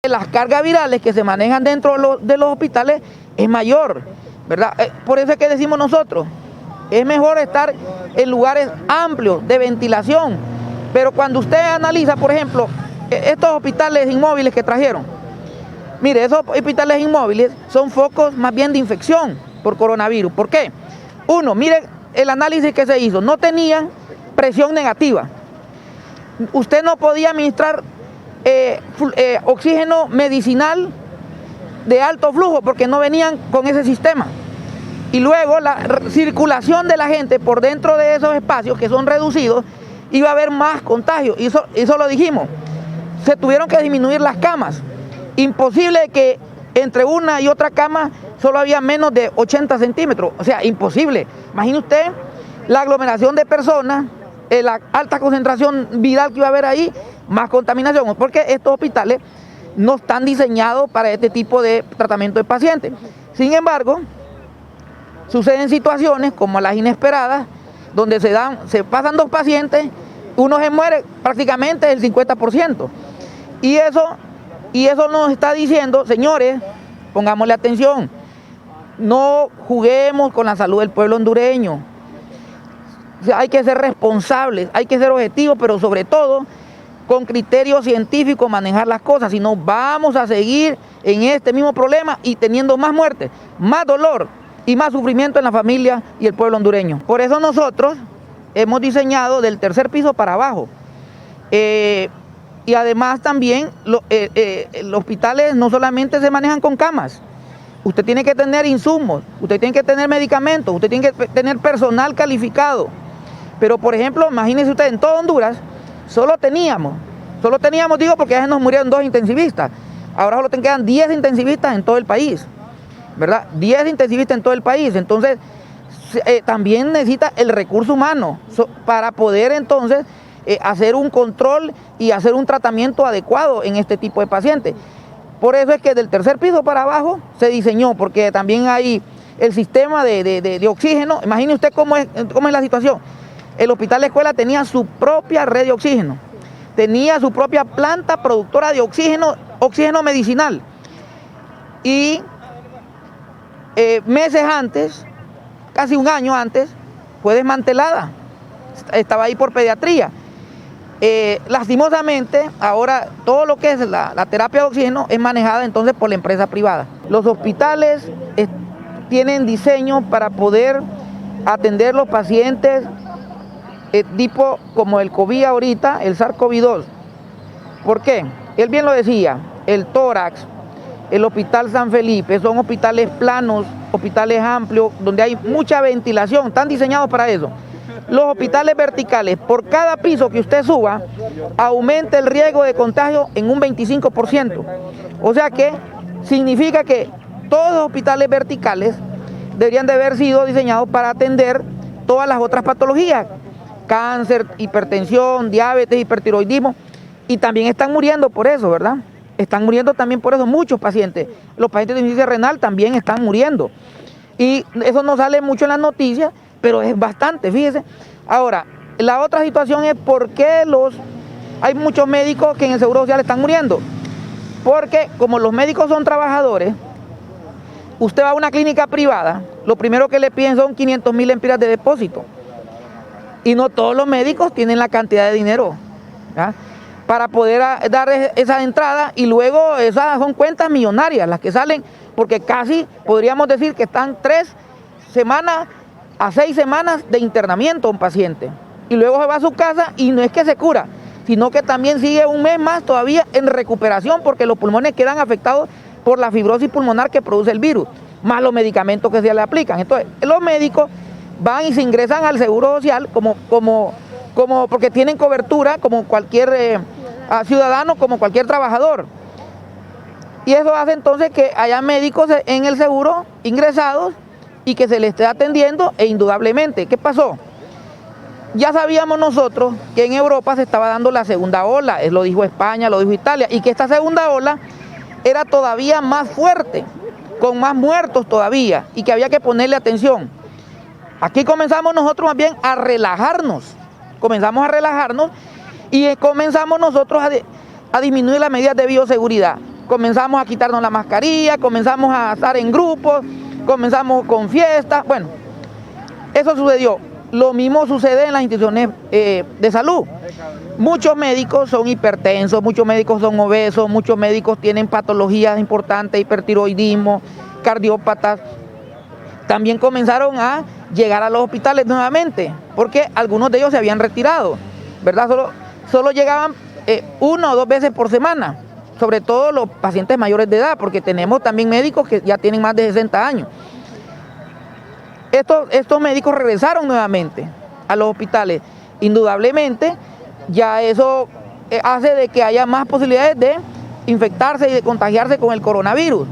las cargas virales que se manejan dentro de los hospitales es mayor, ¿verdad? Por eso es que decimos nosotros, es mejor estar en lugares amplios de ventilación, pero cuando usted analiza, por ejemplo, estos hospitales inmóviles que trajeron, mire, esos hospitales inmóviles son focos más bien de infección por coronavirus. ¿Por qué? Uno, mire el análisis que se hizo, no tenían presión negativa. Usted no podía administrar oxígeno medicinal de alto flujo porque no venían con ese sistema. Y luego la circulación de la gente por dentro de esos espacios que son reducidos, iba a haber más contagios. Y eso lo dijimos. Se tuvieron que disminuir las camas. Imposible que entre una y otra cama solo había menos de 80 centímetros. O sea, imposible. Imagine usted la aglomeración de personas, la alta concentración viral que iba a haber ahí, más contaminación, porque estos hospitales no están diseñados para este tipo de tratamiento de pacientes. Sin embargo, suceden situaciones como las inesperadas, donde se pasan dos pacientes, uno se muere prácticamente el 50%. Y eso nos está diciendo, señores, pongámosle atención, no juguemos con la salud del pueblo hondureño. O sea, hay que ser responsables, hay que ser objetivos, pero sobre todo con criterio científico manejar las cosas, si no vamos a seguir en este mismo problema y teniendo más muertes, más dolor y más sufrimiento en la familia y el pueblo hondureño. Por eso nosotros hemos diseñado del tercer piso para abajo. Y además también los hospitales no solamente se manejan con camas, usted tiene que tener insumos, usted tiene que tener medicamentos, usted tiene que tener personal calificado. Pero por ejemplo, imagínense usted, en todo Honduras solo teníamos, digo porque ya se nos murieron 2 intensivistas, ahora solo te quedan 10 intensivistas en todo el país, ¿verdad? 10 intensivistas en todo el país, entonces también necesita el recurso humano para poder entonces hacer un control y hacer un tratamiento adecuado en este tipo de pacientes. Por eso es que del tercer piso para abajo se diseñó, porque también hay el sistema de oxígeno. Imagine usted cómo es la situación. El hospital de escuela tenía su propia red de oxígeno, tenía su propia planta productora de oxígeno medicinal. Y meses antes, casi un año antes, fue desmantelada. Estaba ahí por pediatría. Lastimosamente, ahora todo lo que es la terapia de oxígeno es manejada entonces por la empresa privada. Los hospitales tienen diseño para poder atender los pacientes tipo como el COVID ahorita, el SARS-CoV-2. ¿Por qué? Él bien lo decía, el tórax, el Hospital San Felipe, son hospitales planos, hospitales amplios, donde hay mucha ventilación, están diseñados para eso. Los hospitales verticales, por cada piso que usted suba, aumenta el riesgo de contagio en un 25%. O sea que significa que todos los hospitales verticales deberían de haber sido diseñados para atender todas las otras patologías, cáncer, hipertensión, diabetes, hipertiroidismo, y también están muriendo por eso, ¿verdad? Están muriendo también por eso muchos pacientes. Los pacientes de insuficiencia renal también están muriendo. Y eso no sale mucho en las noticias, pero es bastante, fíjese. Ahora, la otra situación es por qué hay muchos médicos que en el Seguro Social están muriendo. Porque como los médicos son trabajadores, usted va a una clínica privada, lo primero que le piden son 500,000 lempiras de depósito. Y no todos los médicos tienen la cantidad de dinero, ¿ya?, para poder dar esa entrada, y luego esas son cuentas millonarias las que salen, porque casi podríamos decir que están 3 semanas a 6 semanas de internamiento un paciente, y luego se va a su casa y no es que se cura, sino que también sigue un mes más todavía en recuperación, porque los pulmones quedan afectados por la fibrosis pulmonar que produce el virus, más los medicamentos que se le aplican. Entonces los médicos van y se ingresan al Seguro Social porque tienen cobertura como cualquier ciudadano, como cualquier trabajador. Y eso hace entonces que haya médicos en el seguro ingresados y que se les esté atendiendo, e indudablemente, ¿qué pasó? Ya sabíamos nosotros que en Europa se estaba dando la segunda ola, lo dijo España, lo dijo Italia, y que esta segunda ola era todavía más fuerte, con más muertos todavía, y que había que ponerle atención. Aquí comenzamos nosotros más bien a relajarnos, y comenzamos nosotros a disminuir las medidas de bioseguridad. comenzamos a quitarnos la mascarilla, comenzamos a estar en grupos, comenzamos con fiestas, bueno, eso sucedió. Lo mismo sucede en las instituciones de salud. Muchos médicos son hipertensos, muchos médicos son obesos, muchos médicos tienen patologías importantes, hipertiroidismo, cardiópatas. También comenzaron a llegar a los hospitales nuevamente, porque algunos de ellos se habían retirado, ¿verdad? Solo llegaban 1 o 2 veces por semana, sobre todo los pacientes mayores de edad, porque tenemos también médicos que ya tienen más de 60 años. Estos médicos regresaron nuevamente a los hospitales. Indudablemente, ya eso hace de que haya más posibilidades de infectarse y de contagiarse con el coronavirus.